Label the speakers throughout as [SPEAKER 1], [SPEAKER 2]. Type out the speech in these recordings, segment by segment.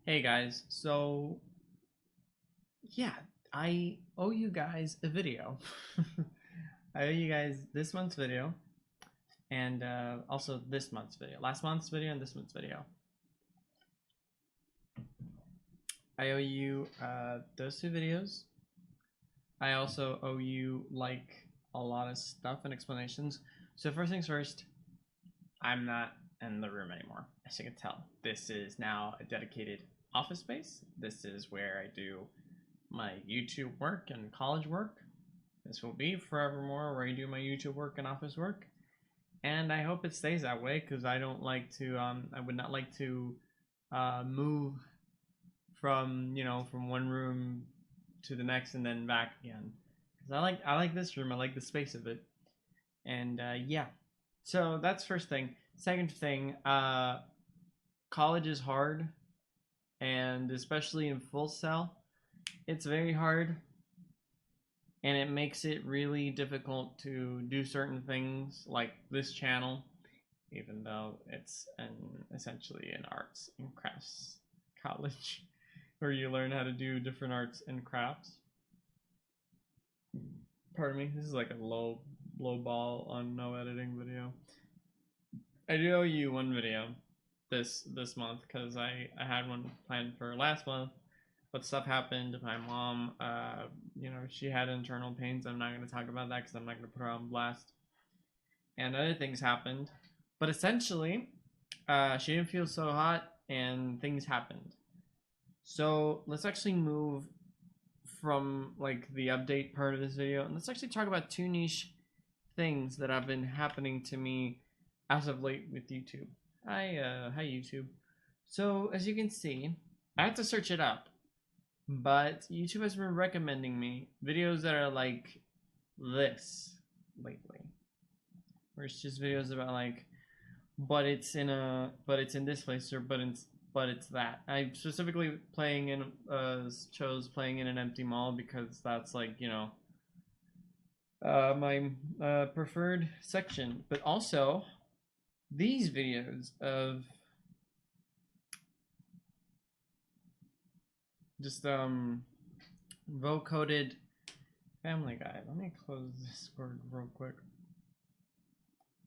[SPEAKER 1] Hey guys, so yeah, I owe you guys a video. I owe you guys this month's video and also this month's video. Last month's video and this month's video. I owe you those two videos. I also owe you like a lot of stuff and explanations. So first things first, I'm not in the room anymore. As you can tell, this is now a dedicated office space. This is where I do my YouTube work and college work. This will be forevermore where I do my YouTube work and office work. And I hope it stays that way because I don't like to, I would not like to move from, from one room to the next and then back again. Because I like this room, I like the space of it. And yeah, so that's first thing. Second thing, college is hard, and especially in full cell, it's very hard, and it makes it really difficult to do certain things like this channel, even though it's essentially an arts and crafts college where you learn how to do different arts and crafts. Pardon me, this is like a low ball on no editing video. I do owe you one video this month because I had one planned for last month, but stuff happened. My mom, she had internal pains. I'm not going to talk about that because I'm not going to put her on blast. And other things happened, but essentially, she didn't feel so hot, and things happened. So let's actually move from like the update part of this video, and let's actually talk about two niche things that have been happening to me as of late with YouTube. Hi YouTube. So as you can see, I had to search it up, but YouTube has been recommending me videos that are like this lately, where it's just videos about like, but it's in this place, or but it's that. I specifically chose playing in an empty mall because that's like my preferred section, but also these videos of just Vocoded Familyguy. Let me close this word real quick.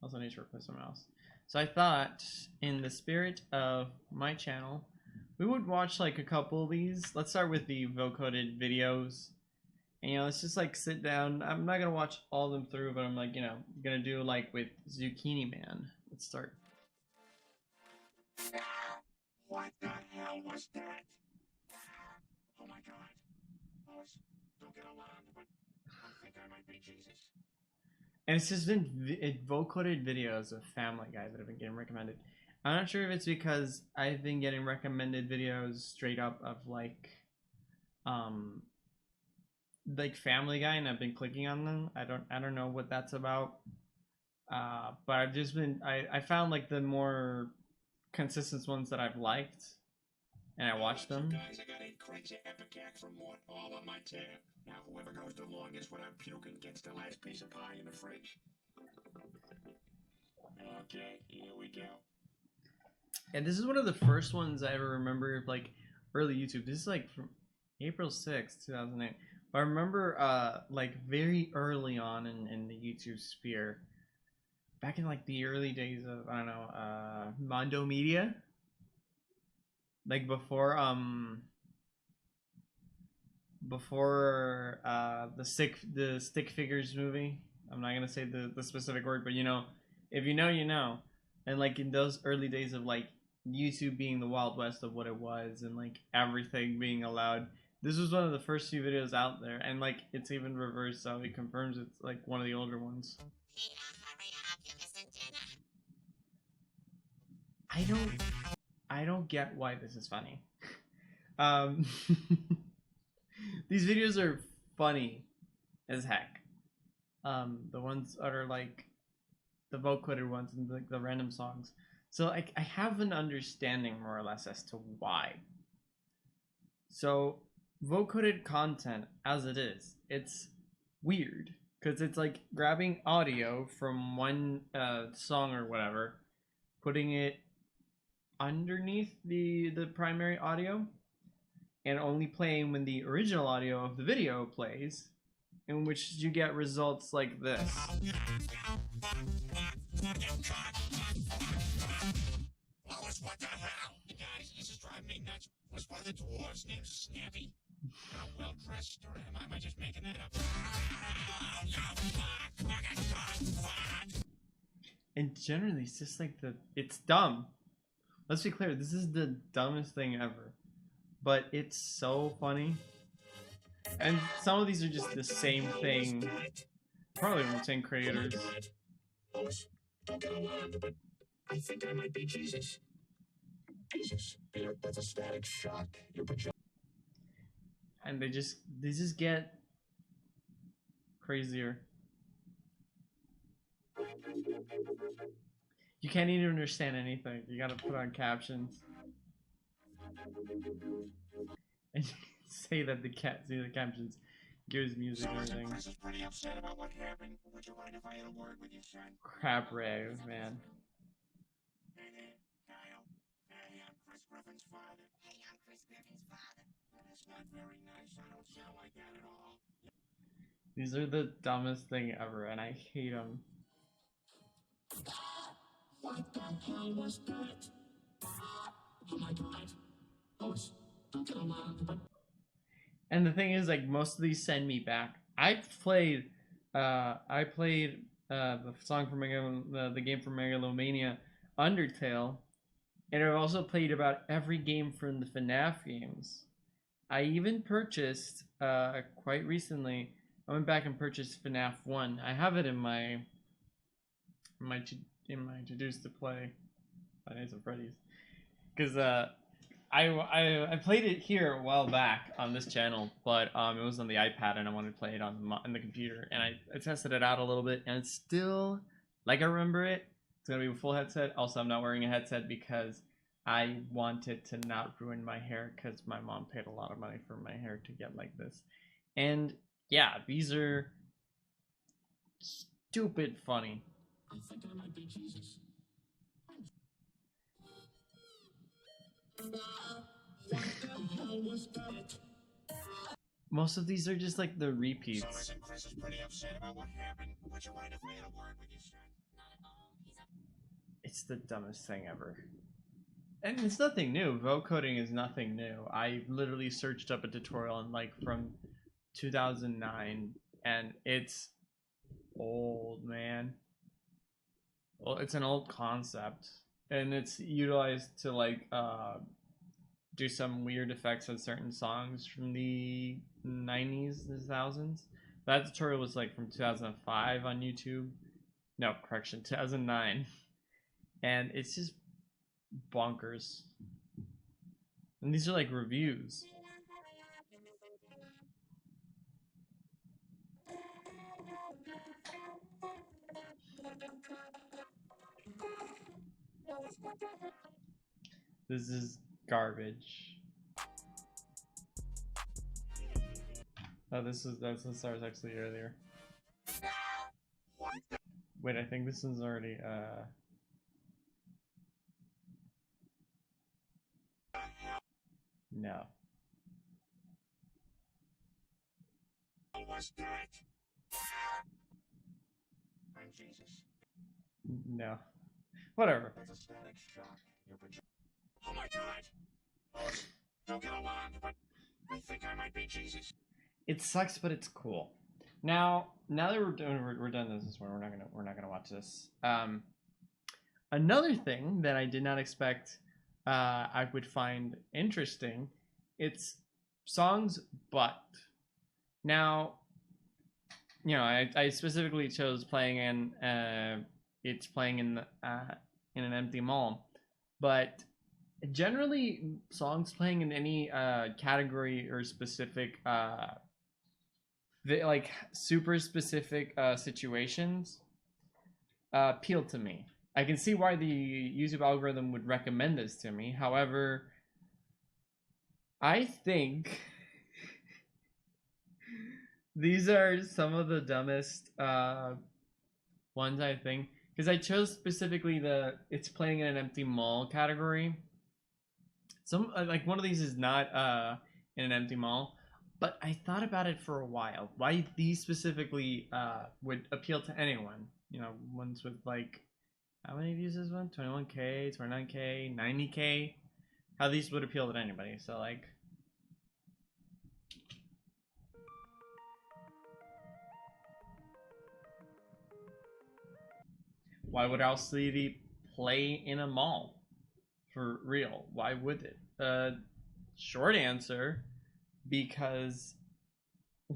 [SPEAKER 1] Also need to replace my mouse. So I thought, in the spirit of my channel, we would watch like a couple of these. Let's start with the Vocoded videos. And let's just like sit down. I'm not gonna watch all of them through, but I'm like, gonna do like with Zucchini Man. Let's start.
[SPEAKER 2] What the hell was that? Oh my god. Don't get alarmed, but I think I might be Jesus.
[SPEAKER 1] And it's just been vocoded videos of Family Guy that have been getting recommended. I'm not sure if it's because I've been getting recommended videos straight up of like Family Guy, and I've been clicking on them. I don't know what that's about. But I've just been I found like the more consistent ones that I've liked, and I watched them.
[SPEAKER 2] Guys, I got a crazy epic act from Mort all on my tab. Now whoever goes the longest without puking gets the last piece of pie in the fridge. Okay, here we go.
[SPEAKER 1] And this is one of the first ones I ever remember of like early YouTube. This is like from April 6th, 2008. But I remember like very early on in the YouTube sphere, back in like the early days of, I don't know, Mondo Media, like before the stick figures movie. I'm not gonna say the specific word, but if you know, you know. And like in those early days of like YouTube being the Wild West of what it was, and like everything being allowed, this was one of the first few videos out there, and like it's even reversed, so it confirms it's like one of the older ones. I don't get why this is funny. These videos are funny as heck. The ones that are like the vocoded ones and the random songs. So I have an understanding more or less as to why. So vocoded content as it is, it's weird because it's like grabbing audio from one song or whatever, putting it underneath the primary audio and only playing when the original audio of the video plays, in which you get results like this.
[SPEAKER 2] Alice, what the hell? Guys, this is driving me nuts. Was one of the dwarves named Snappy? How well dressed, or am I just making that up?
[SPEAKER 1] And generally, it's just like it's dumb. Let's be clear, this is the dumbest thing ever. But it's so funny. And some of these are just the same thing. Probably from the same creators.
[SPEAKER 2] Alice, don't get alarmed, but I think I might be Jesus. Jesus, Peter, that's a static shock. You're projecting.
[SPEAKER 1] And they just get crazier. You can't even understand anything. You gotta put on captions. And you say that the captions gives music and everything.
[SPEAKER 2] Chris is pretty upset about what happened. Would you mind if I had a word with you, son?
[SPEAKER 1] Crap rave, man.
[SPEAKER 2] Hey, Kyle. Hey, I'm Chris Griffin's father. Hey, I'm Chris Griffin's father. That's not very nice. I don't sound like that at all.
[SPEAKER 1] These are the dumbest thing ever, and I hate them.
[SPEAKER 2] What the hell was that? Oh my god. Alice, don't get alarmed, but
[SPEAKER 1] And the thing is, like, most of these send me back. I played the song from the game from Megalomania, Undertale, and I've also played about every game from the FNAF games. I even purchased quite recently. I went back and purchased FNAF 1. I have it in my to-dos to play Five Nights at Freddy's, because I played it here a while back on this channel, but it was on the iPad and I wanted to play it on the computer, and I tested it out a little bit, and it's still like I remember it. It's gonna be a full headset. Also, I'm not wearing a headset because I wanted to not ruin my hair, because my mom paid a lot of money for my hair to get like this. And yeah, these are stupid funny.
[SPEAKER 2] I think I might be Jesus. What the hell was that?
[SPEAKER 1] Most of these are just like the
[SPEAKER 2] So
[SPEAKER 1] repeats.
[SPEAKER 2] listen, Chris is pretty upset about what happened. Would you mind if I had a word with you, son? Not at all.
[SPEAKER 1] It's the dumbest thing ever. And it's nothing new. Vocoding is nothing new. I literally searched up a tutorial on like from 2009, and it's old, man. Well, it's an old concept, and it's utilized to like do some weird effects on certain songs from the 90s, the 2000s. That tutorial was like from 2005 on YouTube. No, correction, 2009. And it's just bonkers. And these are like reviews. This is garbage. Oh, that's the stars actually earlier. Wait, I think this one's already no.
[SPEAKER 2] What was that? I'm Jesus.
[SPEAKER 1] No. Whatever.
[SPEAKER 2] That's a static shock. You're projecting. Oh my god. Alice, don't get alarmed, but I think I might be Jesus.
[SPEAKER 1] It sucks, but it's cool. Now that we're done this one, we're not gonna watch this. Another thing that I did not expect I would find interesting, it's songs, but now, you know, I specifically chose playing in it's playing in an empty mall, but generally songs playing in any category or specific like super specific situations appeal to me. I can see why the YouTube algorithm would recommend this to me. However, I think these are some of the dumbest ones, I think, because I chose specifically the it's playing in an empty mall category, Some like one of these is not in an empty mall, but I thought about it for a while. Why these specifically would appeal to anyone? You know, ones with like how many views is one? 21K, 29K, 90K. How these would appeal to anybody. So like. Why would Owl City play in a mall? For real, why would it? Short answer, because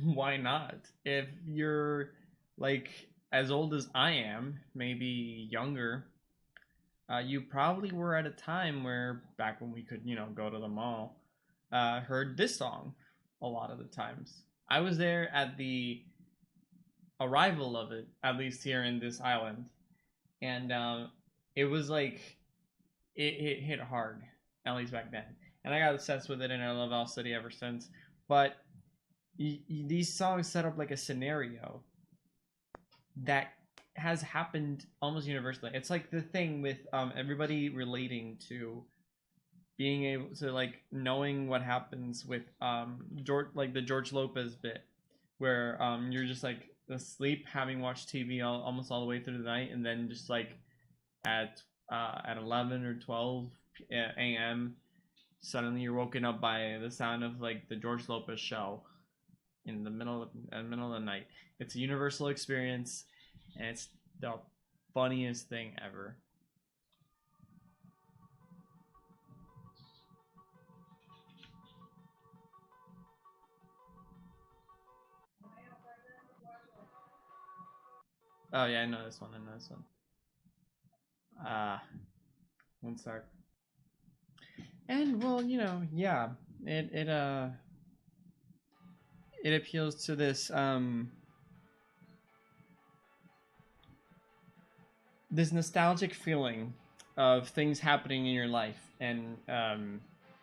[SPEAKER 1] why not? If you're like as old as I am, maybe younger, you probably were at a time where back when we could, you know, go to the mall, heard this song a lot of the times. I was there at the arrival of it, at least here in this island, and it was like it hit hard, at least back then. And I got obsessed with it, and I love Owl City ever since. But these songs set up like a scenario that has happened almost universally. It's like the thing with everybody relating to being able to like knowing what happens with George, like the George Lopez bit, where you're just like asleep having watched TV almost all the way through the night, and then just like at 11 or 12 a.m. suddenly you're woken up by the sound of like the George Lopez show in the middle of the night. It's a universal experience, and it's the funniest thing ever. Oh yeah, I know this one. One sec. And well, you know, yeah, it appeals to this nostalgic feeling of things happening in your life, and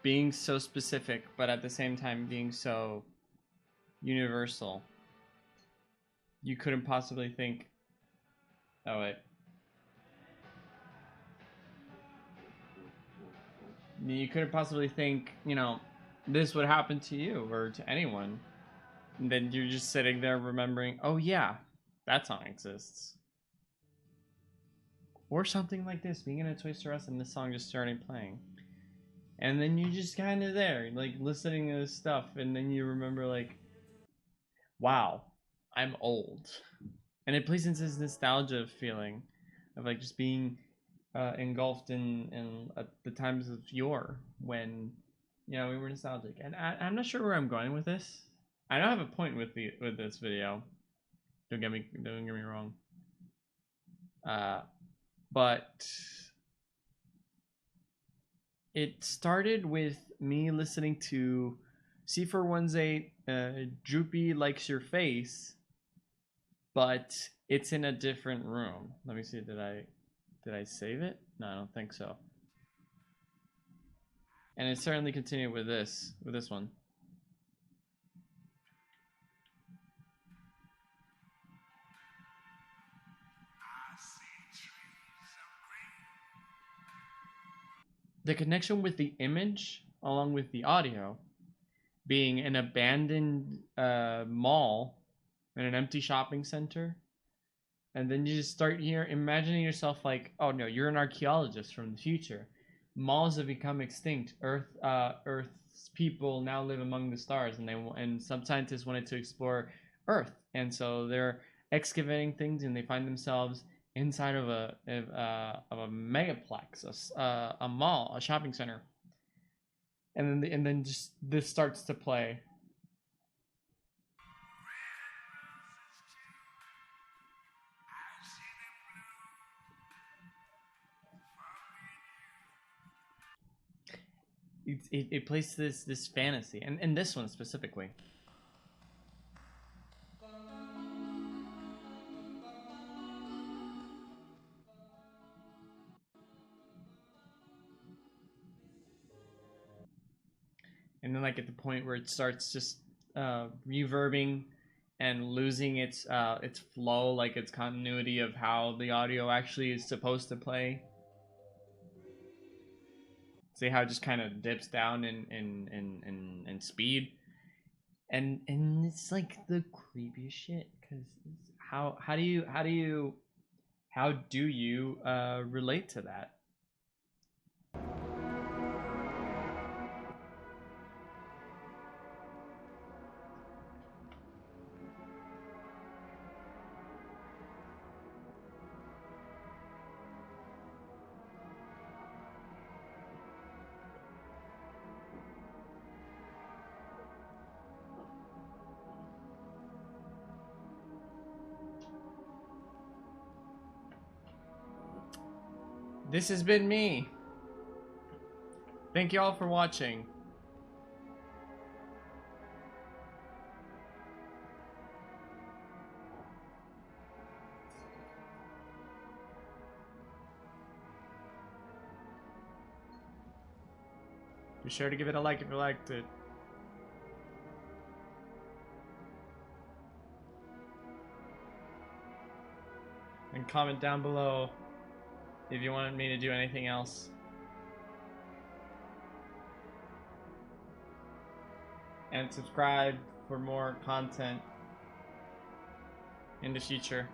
[SPEAKER 1] being so specific, but at the same time being so universal. You couldn't possibly think. Oh wait. You couldn't possibly think, you know, this would happen to you or to anyone. And then you're just sitting there remembering, oh yeah, that song exists. Or something like this, being in a Toys R Us and this song just starting playing. And then you're just kind of there, like listening to this stuff, and then you remember, like, wow, I'm old. And it plays into this nostalgia feeling of like just being engulfed in the times of yore when, you know, we were nostalgic. And I'm not sure where I'm going with this. I don't have a point with this video. Don't get me wrong. But it started with me listening to C418, Droopy Likes Your Face, but it's in a different room. Let me see, did I save it? No, I don't think so. And it certainly continued with this one. The connection with the image along with the audio being an abandoned mall in an empty shopping center, and then you just start here imagining yourself like, oh no, you're an archaeologist from the future. Malls have become extinct. Earth's people now live among the stars, and some scientists wanted to explore Earth, and so they're excavating things, and they find themselves inside of a megaplex, a mall, a shopping center, and then just this starts to play. It plays this fantasy, and this one specifically. And then like at the point where it starts just reverbing and losing its flow, like its continuity of how the audio actually is supposed to play. See how it just kind of dips down in speed, and it's like the creepiest shit. Because how do you relate to that? This has been me. Thank you all for watching. Be sure to give it a like if you liked it. And comment down below if you wanted me to do anything else. And subscribe for more content in the future.